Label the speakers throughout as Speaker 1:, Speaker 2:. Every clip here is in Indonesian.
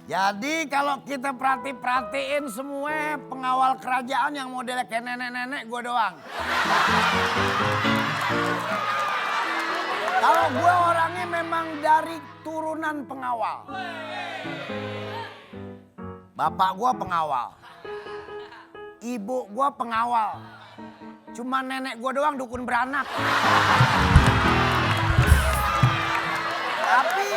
Speaker 1: Jadi kalau kita perhatiin semua pengawal kerajaan yang modelnya kayak nenek-nenek gue doang. Kalau gue orangnya memang dari turunan pengawal. Bapak gue pengawal. Ibu gue pengawal. Cuma nenek gue doang dukun beranak. Tapi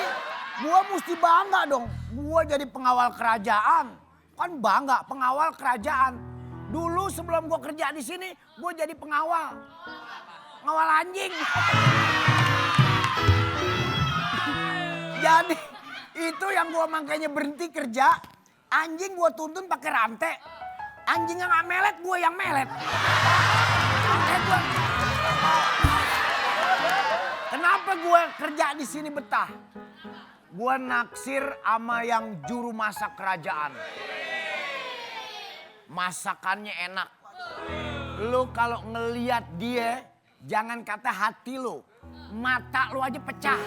Speaker 1: gue mesti bangga dong. Gue jadi pengawal kerajaan. Kan bangga pengawal kerajaan. Dulu sebelum gue kerja di sini, gue jadi pengawal. Ngawal anjing. Jadi itu yang gue makanya berhenti kerja. Anjing gue tuntun pakai rantai. Anjingnya nggak melet, gue yang melet. Kenapa gue kerja di sini betah? Gue naksir sama yang juru masak kerajaan. Masakannya enak. Lu kalau ngeliat dia, jangan kata hati lu, mata lu aja pecah.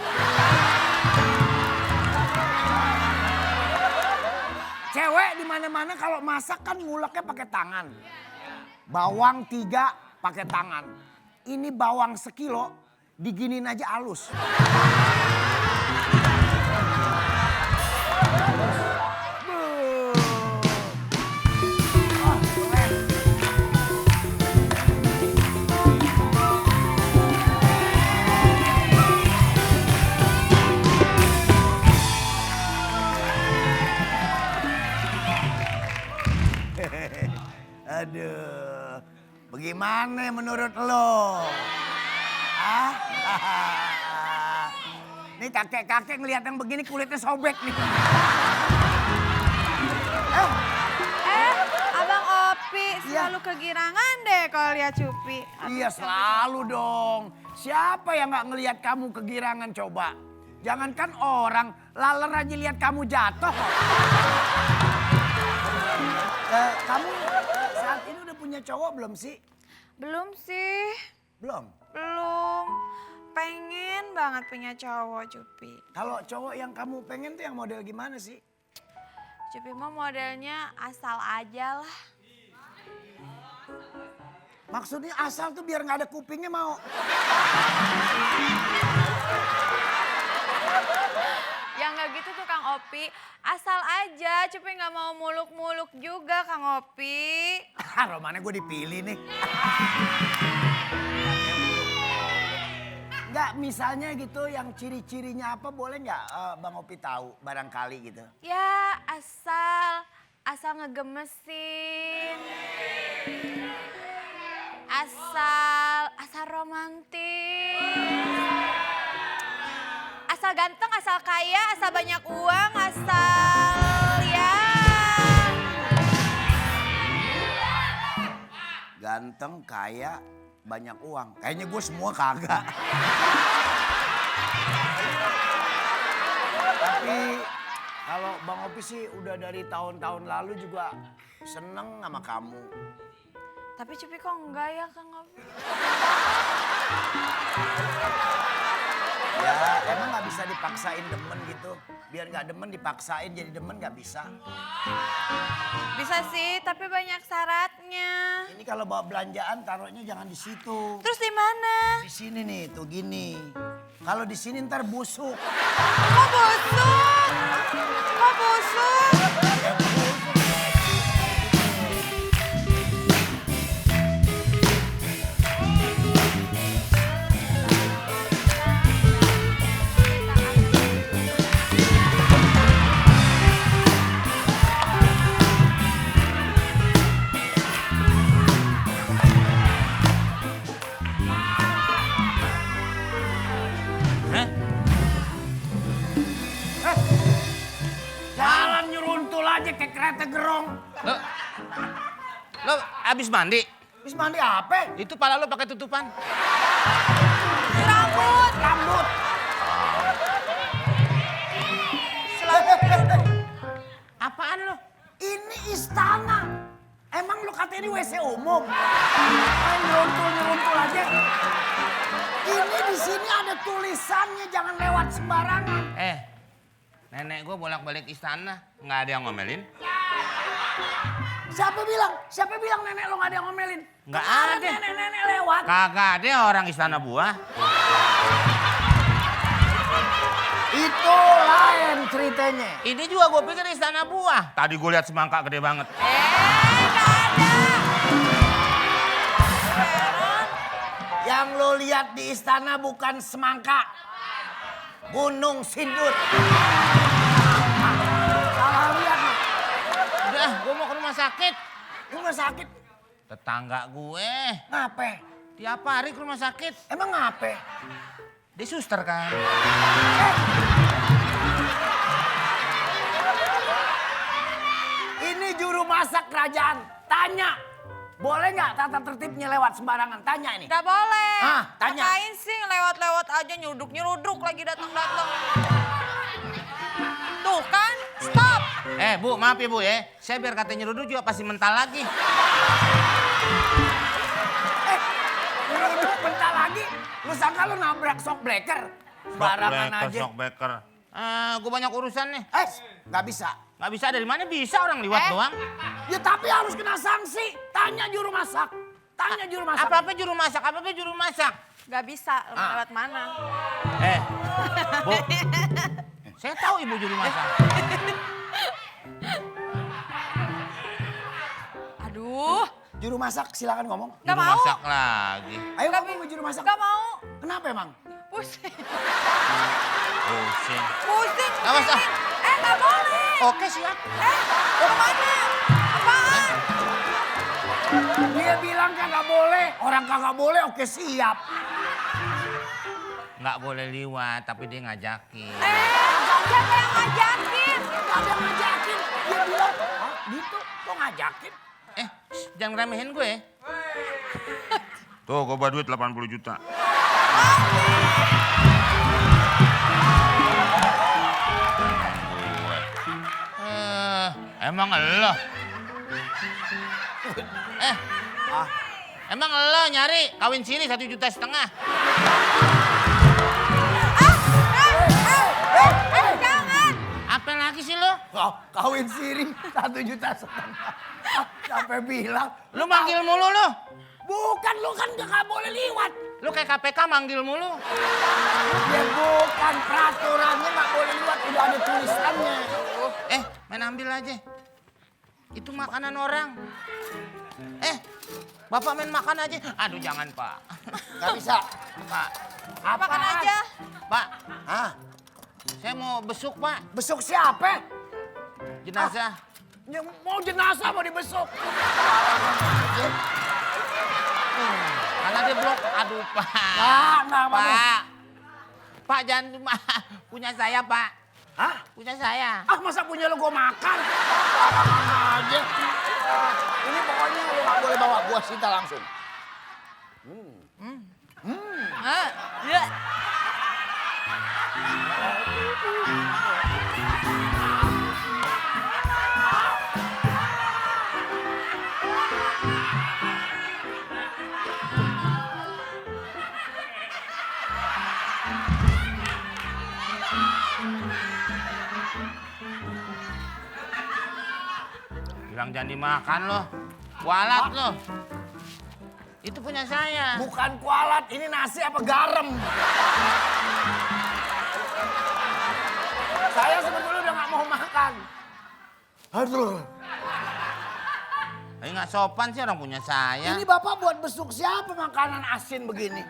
Speaker 1: Cewek di mana-mana kalau masak kan nguleknya pakai tangan. Bawang 3 pakai tangan. Ini bawang sekilo diginin aja halus. Aduh, bagaimana menurut lo? Ah? Nih kakek-kakek ngeliat yang begini kulitnya sobek nih.
Speaker 2: Abang Opi selalu kegirangan deh kalau lihat Cupi.
Speaker 1: Iya selalu dong. Siapa yang nggak ngelihat kamu kegirangan coba? Jangankan orang, laler aja lihat kamu jatuh. Kamu saat ini udah punya cowok belum sih?
Speaker 2: Belum sih.
Speaker 1: Belum?
Speaker 2: Belum. Pengen banget punya cowok Cupi.
Speaker 1: Kalau cowok yang kamu pengen tuh yang model gimana sih?
Speaker 2: Cupi mah modelnya asal aja lah.
Speaker 1: Maksudnya asal tuh biar nggak ada kupingnya mau?
Speaker 2: Ya nggak gitu tuh Kang Opi. Asal aja, Cupi nggak mau muluk-muluk juga Kang Opi.
Speaker 1: Romannya gue dipilih nih. Nggak misalnya gitu yang ciri-cirinya apa boleh nggak Bang Opi tahu barangkali gitu?
Speaker 2: Ya asal ngegemesin. Asal romantis. Asal ganteng, asal kaya, asal banyak uang, asal ya.
Speaker 1: Ganteng, kaya, banyak uang. Kayaknya gue semua kagak. Tapi kalau Bang Opi sih udah dari tahun-tahun lalu juga seneng sama kamu.
Speaker 2: Tapi Cupi kok enggak ya Kang Opi?
Speaker 1: Ya emang gak bisa dipaksain demen gitu. Biar gak demen dipaksain jadi demen gak bisa.
Speaker 2: Bisa sih, tapi banyak syaratnya.
Speaker 1: Ini kalau bawa belanjaan taruhnya jangan di situ.
Speaker 2: Terus di mana?
Speaker 1: Di sini nih, tuh gini. Kalau di sini ntar busuk.
Speaker 2: Kok busuk? Kok busuk?
Speaker 1: Jalan nyeruntul aja kayak kereta gerong.
Speaker 3: Lo abis mandi?
Speaker 1: Habis mandi apa?
Speaker 3: Itu pala lo pakai tutupan.
Speaker 2: Rambut.
Speaker 1: Rambut. Apaan lo? Ini istana. Emang lu kata ini WC umum? Main nyeruntul aja. Ini di sini ada tulisannya, jangan lewat sembarangan.
Speaker 3: Nenek gue bolak-balik istana, nggak ada yang ngomelin.
Speaker 1: Siapa bilang? Siapa bilang nenek lo nggak ada yang ngomelin?
Speaker 3: Nggak
Speaker 1: Kemarin
Speaker 3: ada.
Speaker 1: Nenek-nenek lewat.
Speaker 3: Kagak ada orang istana buah.
Speaker 1: Itu lain ceritanya.
Speaker 3: Ini juga gue pikir istana buah. Tadi gue lihat semangka gede banget.
Speaker 2: Nggak ada.
Speaker 1: Yang lo lihat di istana bukan semangka. Gunung Sindur. Salah lihat nih.
Speaker 3: Udah, gue mau ke rumah sakit.
Speaker 1: Rumah sakit.
Speaker 3: Tetangga gue
Speaker 1: Ngape?
Speaker 3: tiap hari ke rumah sakit.
Speaker 1: Emang ngape?
Speaker 3: Dia suster kan.
Speaker 1: Ini juru masak kerajaan. Tanya. Boleh nggak tata tertibnya lewat sembarangan? Tanya ini.
Speaker 2: Nggak boleh.
Speaker 1: Ah, tanya.
Speaker 2: Ngapain sih lewat-lewat aja nyeruduk-nyeruduk lagi datang-datang. Tuh kan, stop.
Speaker 3: Bu, maaf ya Bu ya. Saya biar katanya nyeruduk juga pasti mental lagi.
Speaker 1: Nyeruduk bentar lagi. Lu sangka lu nabrak shockbreaker? Sembarangan aja.
Speaker 3: Shockbreaker. Gue banyak urusan nih.
Speaker 1: Nggak bisa.
Speaker 3: Nggak bisa dari mana bisa orang liwat doang.
Speaker 1: Ya tapi harus kena sanksi. Tanya juru masak. Tanya juru masak.
Speaker 3: Apa-apa juru masak, apa-apa juru masak.
Speaker 2: Nggak bisa, lewat mana?
Speaker 3: Bu. Saya tahu ibu juru masak.
Speaker 2: Aduh,
Speaker 1: Juru masak silakan ngomong.
Speaker 2: nggak
Speaker 3: Juru
Speaker 2: mau.
Speaker 3: masak lagi.
Speaker 1: Ayo ngomong sama juru masak.
Speaker 2: Nggak mau.
Speaker 1: Kenapa emang?
Speaker 2: Pusing.
Speaker 3: Pusing.
Speaker 2: Pusing.
Speaker 3: Awas, ah.
Speaker 2: Nggak boleh.
Speaker 3: Oke siap.
Speaker 2: Kemana? Apaan?
Speaker 1: Dia bilang kagak boleh. Orang kagak boleh, oke siap.
Speaker 3: Nggak boleh liwat, tapi dia ngajakin.
Speaker 2: Siapa yang ngajakin?
Speaker 1: Gak ada yang ngajakin. Dia bilang, hah gitu? Kok ngajakin?
Speaker 3: Jangan remehin gue. Tuh, gue bawa duit 80 juta. Emang elo? Emang elo nyari kawin siri 1,5 juta?
Speaker 2: Jangan.
Speaker 3: Apa lagi sih lo?
Speaker 1: Kawin siri 1,5 juta. Sampai bilang.
Speaker 3: Lu manggil mulu lu.
Speaker 1: Bukan, lu kan gak boleh liwat.
Speaker 3: Lu kayak KPK manggil mulu.
Speaker 1: Ya bukan, peraturannya gak boleh liwat. Udah ada tulisannya.
Speaker 3: Main ambil aja. Itu makanan orang. Bapak main makan aja. Aduh jangan Pak.
Speaker 1: Gak bisa.
Speaker 3: Pak.
Speaker 2: Makan aja.
Speaker 3: Pak.
Speaker 1: Hah?
Speaker 3: Saya mau besuk Pak.
Speaker 1: Besuk siapa?
Speaker 3: Jenazah.
Speaker 1: Ya, mau jenazah mau dibesuk.
Speaker 3: Karena dia blok. Aduh Pak.
Speaker 1: Nggak mau.
Speaker 3: Pak. Pak jangan punya saya Pak.
Speaker 1: Hah?
Speaker 3: Punya saya.
Speaker 1: Masa punya lo gue makan? Barangan aja. Ini pokoknya lo gak boleh bawa, gua sita langsung.
Speaker 2: Ya.
Speaker 3: Bilang jangan dimakan lo. Kualat lo. Itu punya saya.
Speaker 1: Bukan kualat, ini nasi apa garam? Saya sebetulnya udah gak mau makan. Aduh.
Speaker 3: Ini nggak sopan sih orang punya saya.
Speaker 1: Ini bapak buat besuk siapa makanan asin begini?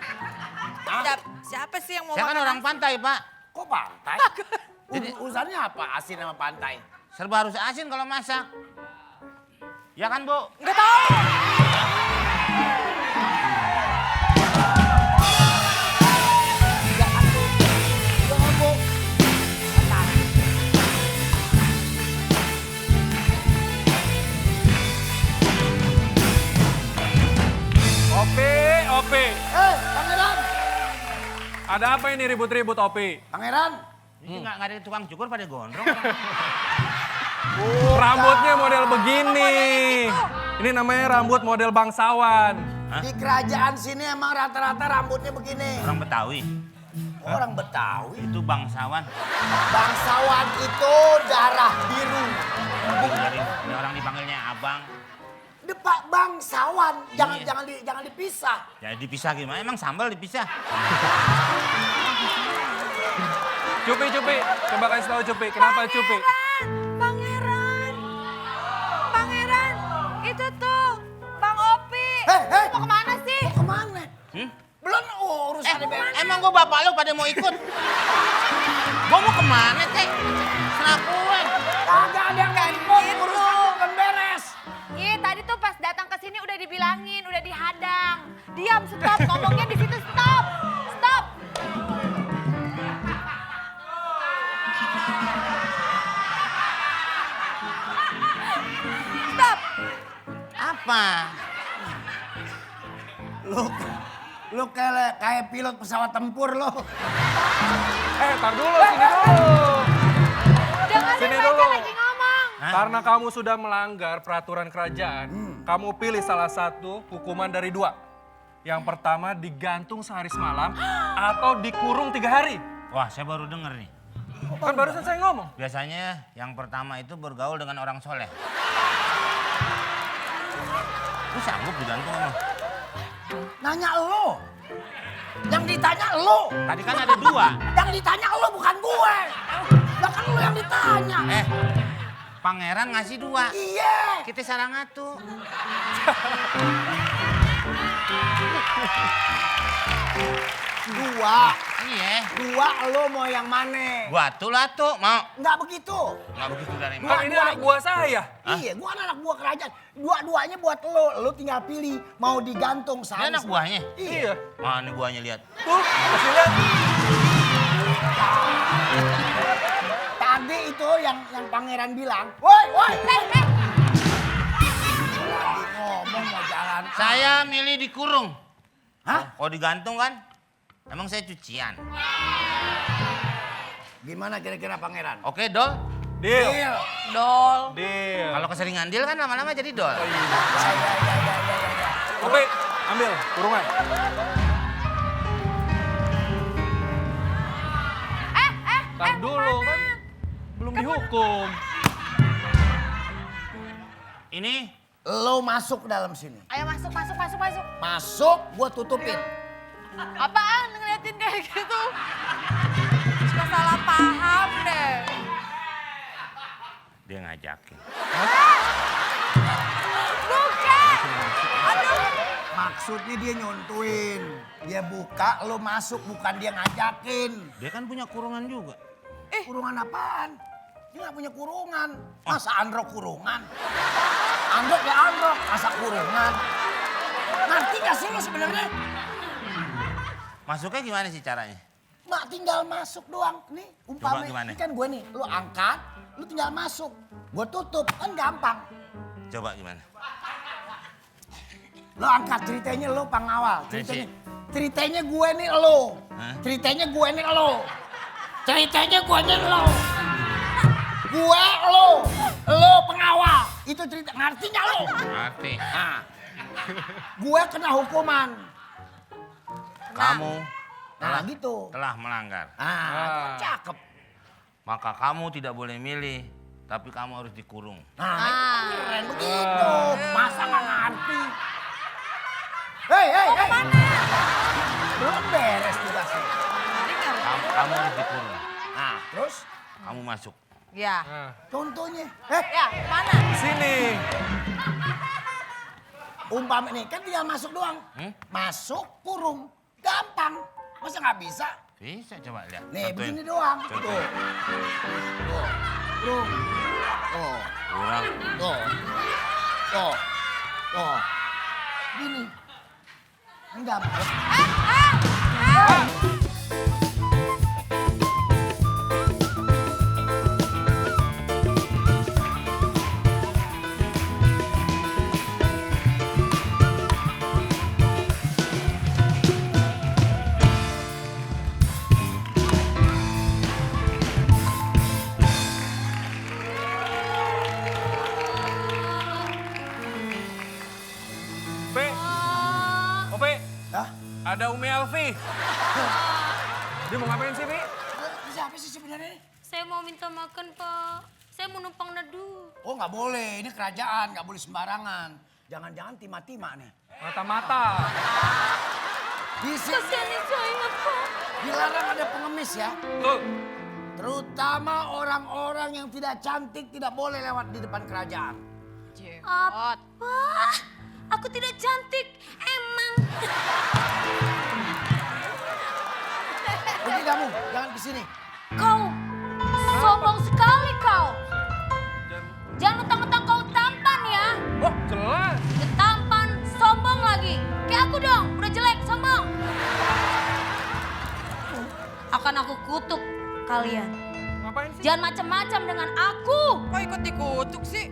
Speaker 2: Siapa sih yang mau
Speaker 3: Saya kan
Speaker 2: makan
Speaker 3: orang
Speaker 2: nasi?
Speaker 3: pantai Pak.
Speaker 1: Kok pantai?
Speaker 3: Jadi-
Speaker 1: Urusannya apa asin sama pantai?
Speaker 3: Serba harus asin kalau masak. Ya kan Bu?
Speaker 2: Nggak tahu.
Speaker 4: Opi.
Speaker 1: Pangeran!
Speaker 4: Ada apa ini ribut-ribut, Opi?
Speaker 1: Pangeran!
Speaker 3: Ini nggak ada tukang cukur pada gondrong.
Speaker 4: Rambutnya model begini. Ini namanya rambut model bangsawan.
Speaker 1: Di kerajaan sini emang rata-rata rambutnya begini.
Speaker 3: Orang Betawi.
Speaker 1: Orang Betawi.
Speaker 3: Itu bangsawan.
Speaker 1: Bangsawan itu darah biru.
Speaker 3: Ini orang dipanggilnya abang.
Speaker 1: Depak bangsawan, jangan
Speaker 3: Iya.
Speaker 1: jangan dipisah.
Speaker 3: Ya dipisah gimana? Emang sambal dipisah?
Speaker 4: Cupi, Cupi. Coba kasih tahu Cupi. Kenapa Cupi?
Speaker 2: Pangeran. Pangeran. Itu tuh Bang Opi.
Speaker 1: Hei.
Speaker 2: Mau kemana sih?
Speaker 1: Mau kemana? Belum urusan
Speaker 3: Emang gua bapak lu pada mau ikut? Gua mau kemana, Cek? Serah gue.
Speaker 1: Kagak ada yang ngikut, urusan belum beres.
Speaker 2: Iya, tadi tuh pas datang ke sini udah dibilangin, udah dihadang. Diam, stop. Ngomongnya di situ, stop. Stop. Stop.
Speaker 3: Apa?
Speaker 1: Lu kayak pilot pesawat tempur lo.
Speaker 4: Tar dulu, sini dulu.
Speaker 2: Jangan
Speaker 4: Sini
Speaker 2: dibaca
Speaker 4: dulu.
Speaker 2: lagi ngomong.
Speaker 3: Hah?
Speaker 4: Karena kamu sudah melanggar peraturan kerajaan, kamu pilih salah satu hukuman dari dua. Yang pertama digantung sehari semalam atau dikurung 3 hari.
Speaker 3: Wah, saya baru denger nih.
Speaker 4: Kan barusan saya ngomong.
Speaker 3: Biasanya yang pertama itu bergaul dengan orang soleh. Lu sanggup digantung emang?
Speaker 1: Nanya lo. Yang ditanya lo.
Speaker 3: Tadi kan ada 2.
Speaker 1: Yang ditanya lo bukan gue. Lah kan lo yang ditanya.
Speaker 3: Pangeran ngasih 2.
Speaker 1: Iya.
Speaker 3: Kita salah ngatu.
Speaker 1: Dua lo mau yang mana?
Speaker 3: Gua tuh lah tuh mau.
Speaker 1: Nggak begitu.
Speaker 3: Nggak begitu dari
Speaker 4: Kan
Speaker 3: mana?
Speaker 4: ini anak buah saya.
Speaker 1: Iya, gue anak buah kerajaan. Dua-duanya buat lo. Lo tinggal pilih mau digantung
Speaker 3: Ini
Speaker 1: sehari.
Speaker 3: anak buahnya?
Speaker 4: Iya.
Speaker 3: Mana buahnya lihat.
Speaker 4: Tuh, kasih lihat.
Speaker 1: Tadi itu yang pangeran bilang, woi. Lagi ngomong mau jalan.
Speaker 3: Saya milih dikurung.
Speaker 1: Hah?
Speaker 3: Kalau digantung kan, emang saya cucian.
Speaker 1: Gimana kira-kira pangeran?
Speaker 3: Oke, Dol.
Speaker 4: Deal.
Speaker 1: Deal.
Speaker 2: Dol.
Speaker 4: Deal.
Speaker 3: Kalau keseringan deal kan lama-lama jadi Dol.
Speaker 1: Ya.
Speaker 4: Oke, ambil kurungan. Tar dulu kan. Belum dihukum.
Speaker 3: Ini
Speaker 1: Lo masuk dalam sini.
Speaker 2: Ayo masuk.
Speaker 1: Masuk, gue tutupin.
Speaker 2: Apaan ngeliatin kayak gitu? Suka salah paham deh.
Speaker 3: dia ngajakin.
Speaker 2: Bukan. Aduh.
Speaker 1: Maksudnya dia nyontuin. Dia buka, lo masuk, bukan dia ngajakin.
Speaker 3: Dia kan punya kurungan juga.
Speaker 1: Kurungan apaan? Dia nggak punya kurungan. Masa androk kurungan? Androk ya androk, masa kurungan? Ngerti gak sih lo sebenarnya?
Speaker 3: Masuknya gimana sih caranya?
Speaker 1: Mak tinggal masuk doang. Nih
Speaker 3: Coba
Speaker 1: umpamanya,
Speaker 3: gimana?
Speaker 1: ini kan gue nih. Lo angkat, lo tinggal masuk. Gue tutup, kan gampang.
Speaker 3: Coba gimana?
Speaker 1: Lo angkat ceritanya lo pengawal.
Speaker 3: Sih.
Speaker 1: Ceritanya gue nih lo.
Speaker 3: Hah?
Speaker 1: Ceritanya gue nih lo. Ceritanya gue nih lo. Gue lo. Lo pengawal. Itu cerita, ngerti gak lo?
Speaker 3: Ngerti.
Speaker 1: Nah, gue kena hukuman.
Speaker 3: Kamu
Speaker 1: Nah gitu.
Speaker 3: telah melanggar.
Speaker 1: Nah, cakep.
Speaker 3: Maka kamu tidak boleh milih, tapi kamu harus dikurung.
Speaker 1: Nah, itu keren begitu. Masa gak ngerti? Hei. Belum beres tugasnya.
Speaker 3: Kamu harus dikurung.
Speaker 1: Nah, terus
Speaker 3: Kamu masuk.
Speaker 2: Ya.
Speaker 1: contohnya.
Speaker 2: Ya, mana?
Speaker 4: Sini.
Speaker 1: Umpama nih, kan tinggal masuk doang. Masuk, kurung. Gampang. Masa nggak bisa?
Speaker 3: Bisa coba lihat.
Speaker 1: Nih,
Speaker 3: Contohin.
Speaker 1: begini doang.
Speaker 3: Contohin.
Speaker 1: Tuh. Kurung. Tuh.
Speaker 3: Kurang.
Speaker 1: Tuh. Gini. Enggak.
Speaker 4: Ope. Ope.
Speaker 1: Hah?
Speaker 4: Ada Umi Alfi. Dia mau ngapain sih, Pi?
Speaker 1: Siapa sih sebenarnya?
Speaker 5: Saya mau minta makan, Pak. Saya mau numpang neduh.
Speaker 1: Oh nggak boleh, ini kerajaan, nggak boleh sembarangan. Jangan-jangan timah-timah nih.
Speaker 4: Mata-mata.
Speaker 1: Di sini
Speaker 5: Kasihanin saya, Pak.
Speaker 1: dilarang ada pengemis ya.
Speaker 4: Betul.
Speaker 1: Terutama orang-orang yang tidak cantik tidak boleh lewat di depan kerajaan.
Speaker 5: Apa? Aku tidak cantik, emang.
Speaker 1: Pergi kamu, jangan kesini.
Speaker 5: Kau sombong sekali kau. Jangan mentang-mentang kau tampan ya.
Speaker 4: Wah, jelas.
Speaker 5: Udah tampan, sombong lagi. Kayak aku dong, udah jelek, sombong. Akan aku kutuk kalian.
Speaker 4: Ngapain sih?
Speaker 5: Jangan macam-macam dengan aku.
Speaker 2: Kok ikut dikutuk sih?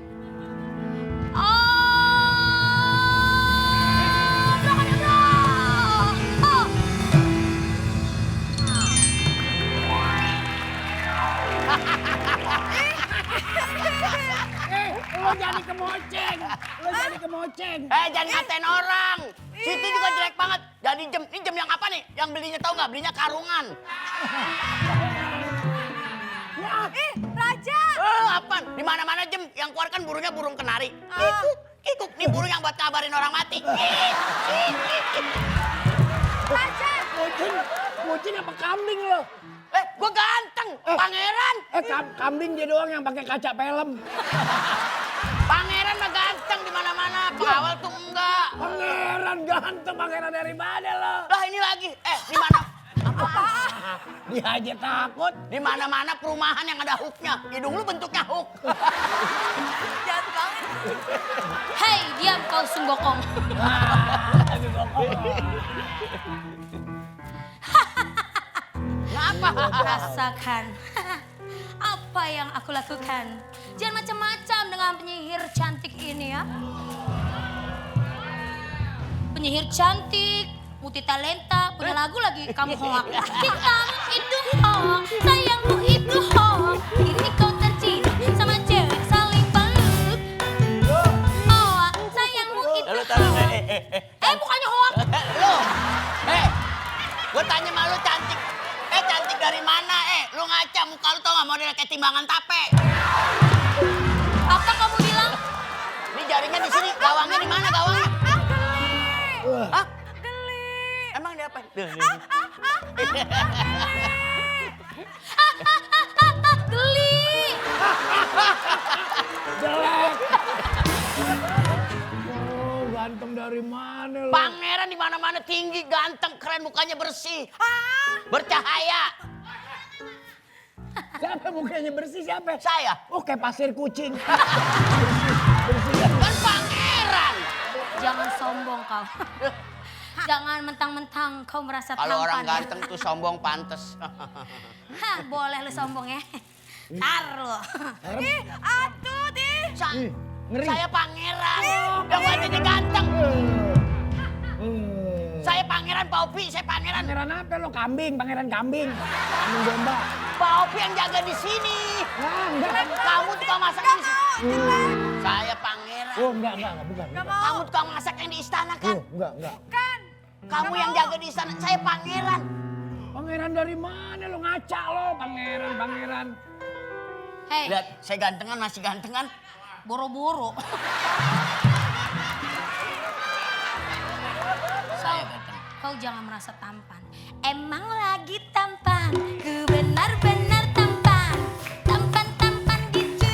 Speaker 1: Lo jadi kemoceng, lo jadi kemoceng.
Speaker 6: Jangan ngatain orang. Situ juga jelek banget. Jadi jam, ini jam yang apa nih? Yang belinya tahu nggak? Belinya karungan.
Speaker 2: Raja!
Speaker 6: Apaan? Di mana-mana jam yang keluar kan burungnya burung kenari. Kikuk, kikuk. Nih burung yang buat kabarin orang mati.
Speaker 2: Raja!
Speaker 1: Kucing apa kambing lo?
Speaker 6: Gua ganteng, pangeran.
Speaker 1: Kambing dia doang yang pakai kaca film.
Speaker 6: Pangeran mah ganteng di mana-mana. Pengawal tuh enggak.
Speaker 1: Pangeran ganteng, pangeran dari mana lo?
Speaker 6: Lah ini lagi. Di mana?
Speaker 1: Dia aja takut.
Speaker 6: Di mana-mana perumahan yang ada hooknya. Hidung lu bentuknya hook.
Speaker 2: Jahat banget.
Speaker 5: Hei, diam kau sunggokong.
Speaker 6: Ngapa?
Speaker 5: Rasakan apa yang aku lakukan. Jangan macam-macam dengan penyihir cantik ini ya. Penyihir cantik, multi talenta, punya lagu lagi. Kamu hoak. Cintamu itu hoak, sayangmu itu hoak. Ini kau terciduk sama cewek saling peluk. Hoak, sayangmu itu hoak. Bukannya hoak.
Speaker 6: Lu, gue tanya sama lu cantik. Cantik dari mana? Lu ngaca muka lu tau gak model kayak timbangan tape.
Speaker 5: Apa kamu bilang?
Speaker 6: Ini jaringnya di sini, gawangnya di mana gawangnya? Hah?
Speaker 2: Geli.
Speaker 6: Emang dia apa?
Speaker 5: Geli.
Speaker 1: Jelek. Oh, ganteng dari mana lo?
Speaker 6: Pangeran di mana-mana tinggi, ganteng, keren, mukanya bersih. Bercahaya.
Speaker 1: Siapa mukanya bersih siapa?
Speaker 6: Saya.
Speaker 1: Oh, kayak pasir kucing.
Speaker 6: Kan pangeran.
Speaker 5: Jangan sombong kau. Jangan mentang-mentang kau merasa tampan.
Speaker 6: Kalau orang ganteng tuh sombong pantes.
Speaker 5: Hah, boleh lu sombong ya. Ntar lu.
Speaker 2: Atuh, deh.
Speaker 1: Ngeri.
Speaker 6: Saya pangeran. Yang wajahnya ganteng. Saya pangeran Pak Opi, saya pangeran.
Speaker 1: Pangeran apa lo? Kambing, pangeran kambing. Kambing domba.
Speaker 6: Pak Opi yang jaga di sini.
Speaker 1: Nah, enggak.
Speaker 6: Kamu tukang masak di sini. Saya pangeran.
Speaker 1: Oh, enggak, bukan.
Speaker 2: Gak mau.
Speaker 6: Kamu tukang masak yang di istana kan?
Speaker 1: Oh, enggak.
Speaker 2: Kan.
Speaker 6: Kamu yang jaga di istana, saya pangeran.
Speaker 1: Pangeran dari mana lo? Ngaca lo, pangeran.
Speaker 5: Hei,
Speaker 6: Lihat, saya gantengan, masih gantengan.
Speaker 5: boro-boro.
Speaker 6: Saya ganteng.
Speaker 5: Kau jangan merasa tampan. Emang lagi tampan. Ku benar-benar tampan. Tampan gitu.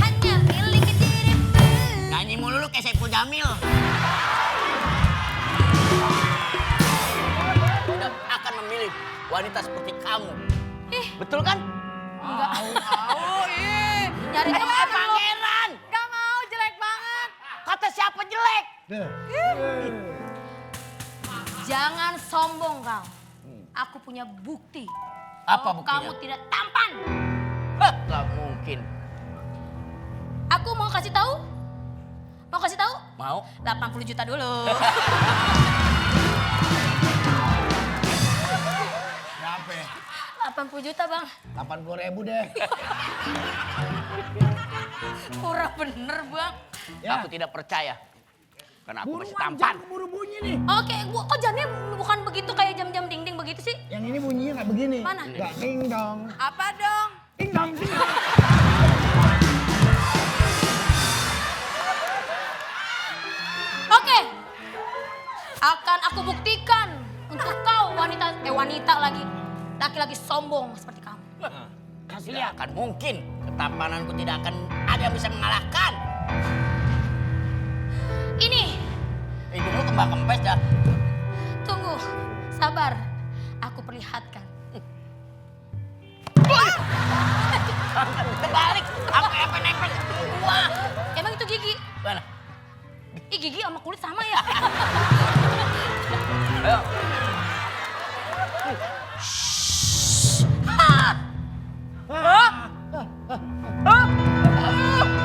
Speaker 5: Hanya milik dirimu.
Speaker 6: Nyanyi mulu lu kayak Saiful Jamil. Tidak akan memilih wanita seperti kamu. Betul kan?
Speaker 2: Oh, iya.
Speaker 5: Nyari teman lu.
Speaker 6: Pangeran!
Speaker 2: Gak mau, jelek banget.
Speaker 6: Kata siapa jelek?
Speaker 5: Jangan sombong kau. Aku punya bukti.
Speaker 6: Apa
Speaker 5: bahwa
Speaker 6: buktinya?
Speaker 5: Kamu tidak tampan.
Speaker 6: Hah, gak mungkin.
Speaker 5: Aku mau kasih tahu. Mau kasih tahu?
Speaker 6: Mau?
Speaker 5: 80 juta dulu.
Speaker 1: Berapa?
Speaker 5: 80 juta bang.
Speaker 1: 80.000 deh.
Speaker 5: Murah bener bang.
Speaker 1: Ya.
Speaker 6: Aku tidak percaya. Karena aku masih
Speaker 1: Buruan,
Speaker 6: tampan.
Speaker 1: jangan keburu bunyi nih.
Speaker 5: Oke, kok jamnya bukan begitu kayak jam-jam ding-ding begitu sih?
Speaker 1: Yang ini bunyinya nggak begini.
Speaker 5: Mana?
Speaker 1: Nggak ding dong.
Speaker 2: Apa dong?
Speaker 1: Ding dong. Ding.
Speaker 5: Oke. Akan aku buktikan untuk kau wanita lagi. Laki-laki sombong seperti kamu.
Speaker 1: Kasih
Speaker 6: Tidak
Speaker 1: lihat.
Speaker 6: akan mungkin. Ketampananku tidak akan ada yang bisa mengalahkan.
Speaker 5: Ini,
Speaker 6: Hidung lu kembang kempes dah.
Speaker 5: tunggu. Sabar. Aku perlihatkan.
Speaker 6: Terbalik. Apa nempel ke gua.
Speaker 5: Emang itu gigi?
Speaker 6: Mana?
Speaker 5: Ih, gigi sama kulit sama ya?
Speaker 6: Ayo.
Speaker 5: Ah!